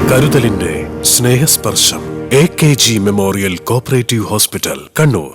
കരുതലിന്റെ സ്നേഹസ്പർശം AKG memorial cooperative hospital, Kannur.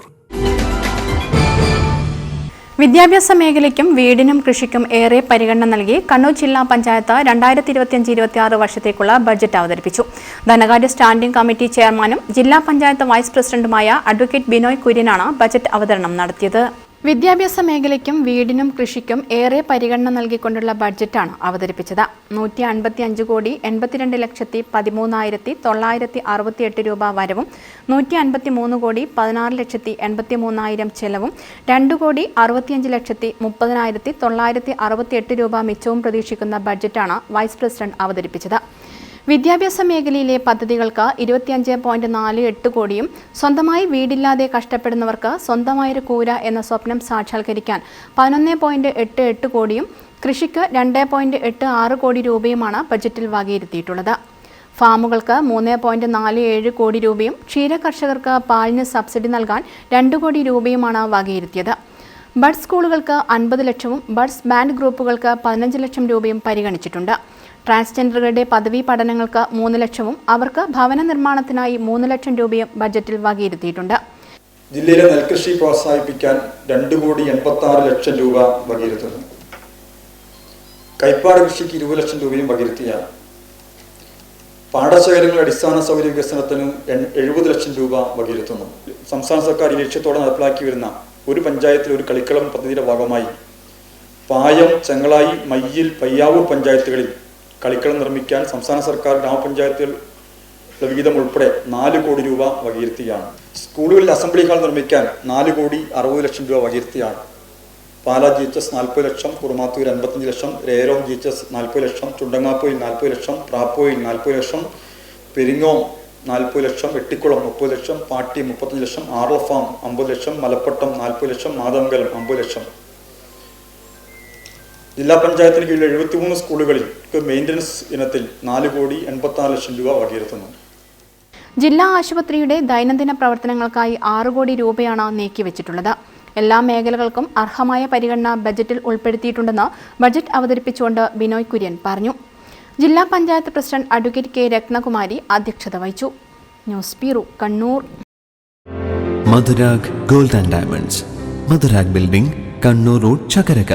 വിദ്യാഭ്യാസ മേഖലയ്ക്കും വീടിനും കൃഷിക്കും ഏറെ പരിഗണന നൽകി കണ്ണൂർ ജില്ലാ പഞ്ചായത്ത് 2025-26 വർഷത്തേക്കുള്ള ബജറ്റ് അവതരിപ്പിച്ചു. ധനകാര്യ സ്റ്റാൻഡിംഗ് കമ്മിറ്റി ചെയർമാനും ജില്ലാ പഞ്ചായത്ത് വൈസ് പ്രസിഡന്റുമായ അഡ്വക്കേറ്റ് ബിനോയ് കുര്യനാണ് ബജറ്റ് അവതരണം നടത്തിയത്. വിദ്യാഭ്യാസ മേഖലയ്ക്കും വീടിനും കൃഷിക്കും ഏറെ പരിഗണന നൽകിക്കൊണ്ടുള്ള ബഡ്ജറ്റാണ് അവതരിപ്പിച്ചത്. 152,82,13,968 രൂപ വരവും 153,16,83,000 ചെലവും 2,65,30,968 രൂപ മിച്ചവും പ്രതീക്ഷിക്കുന്ന ബഡ്ജറ്റാണ് വൈസ് പ്രസിഡന്റ് അവതരിപ്പിച്ചത്. വിദ്യാഭ്യാസ മേഖലയിലെ പദ്ധതികൾക്ക് 25.48 കോടിയും സ്വന്തമായി വീടില്ലാതെ കഷ്ടപ്പെടുന്നവർക്ക് സ്വന്തമായൊരു കൂര എന്ന സ്വപ്നം സാക്ഷാത്കരിക്കാൻ 11.88 കോടിയും കൃഷിക്ക് 2.86 കോടി രൂപയുമാണ് ബജറ്റിൽ വകയിരുത്തിയിട്ടുള്ളത്. ഫാമുകൾക്ക് 3.47 കോടി രൂപയും ക്ഷീര കർഷകർക്ക് പാലിന് സബ്സിഡി നൽകാൻ 2 കോടി രൂപയുമാണ് വകയിരുത്തിയത്. ബഡ് സ്കൂളുകൾക്ക് 50 ലക്ഷവും ബഡ്സ് ബാൻഡ് ഗ്രൂപ്പുകൾക്ക് 15 ലക്ഷം രൂപയും പരിഗണിച്ചിട്ടുണ്ട്. ട്രാൻസ്ജെൻഡറുകളുടെ പദവി പഠനങ്ങൾക്ക് 3 ലക്ഷവും അവർക്ക് ഭവന നിർമ്മാണത്തിനായി 3 ലക്ഷം രൂപയും ബജറ്റിൽ വകയിരുത്തിയിട്ടുണ്ട്. ജില്ലയിലെ നെൽകൃഷി പ്രോത്സാഹിപ്പിക്കാൻ 2,86,00,000 രൂപ വകയിരുത്തുന്നു. കൈപ്പാട് കൃഷിക്ക് 20 ലക്ഷം രൂപയും വകയിരുത്തിയാണ്. പാടശേഖരങ്ങളുടെ അടിസ്ഥാന സൗകര്യ വികസനത്തിന് 70 ലക്ഷം രൂപ വകയിരുത്തുന്നു. സംസ്ഥാന സർക്കാർ ഈ ലക്ഷ്യത്തോടെ നടപ്പിലാക്കി വരുന്ന ഒരു പഞ്ചായത്തിൽ ഒരു കളിക്കളം പദ്ധതിയുടെ ഭാഗമായി പായം, ചെങ്ങളായി, മയ്യിൽ, പയ്യാവൂർ പഞ്ചായത്തുകളിൽ കളിക്കളം നിർമ്മിക്കാൻ സംസ്ഥാന സർക്കാർ ഗ്രാമപഞ്ചായത്തുകളുടെ വിഹിതം ഉൾപ്പെടെ 4 കോടി രൂപ വകയിരുത്തിയാണ്. സ്കൂളുകളിൽ അസംബ്ലി ഹാൾ നിർമ്മിക്കാൻ 4,60,00,000 രൂപ വകയിരുത്തിയാണ്. പാലാ GHS 40 ലക്ഷം, കുറുമാത്തൂർ 55 ലക്ഷം, രേരോം GHS 40 ലക്ഷം, ചുണ്ടങ്ങാപ്പോയിൽ 40 ലക്ഷം, പ്രാപ്പോയിൽ 40 ലക്ഷം, പെരിങ്ങോം 40 ലക്ഷം, വെട്ടിക്കുളം 30 ലക്ഷം, പാട്ടി 35 ലക്ഷം, ആർളഫാം 50 ലക്ഷം, മലപ്പട്ടം 40 ലക്ഷം, മാതമംഗലം 50 ലക്ഷം. ജില്ലാ പഞ്ചായത്തിന് കീഴിൽ 73 സ്കൂളുകളിൽ മെയിൻ്റനൻസ് ഇനത്തിൽ 4,86,00,000 രൂപ വകയിരുത്തുന്നു. ജില്ലാ ആശുപത്രിയുടെ ദൈനംദിന പ്രവർത്തനങ്ങൾക്കായി 6 കോടി രൂപയാണ് നീക്കിവെച്ചിട്ടുള്ളത്. എല്ലാ മേഖലകൾക്കും അർഹമായ പരിഗണന ബജറ്റിൽ ഉൾപ്പെടുത്തിയിട്ടുണ്ടെന്ന് ബജറ്റ് അവതരിപ്പിച്ചുകൊണ്ട് ബിനോയ് കുര്യൻ പറഞ്ഞു. ജില്ലാ panchayat president advocate K Ratnakumari അധ്യക്ഷത വഹിച്ചു. News bureau, Kannur. Madhurag gold and diamonds, Madhurag building, Kannur road, Chakkarakal.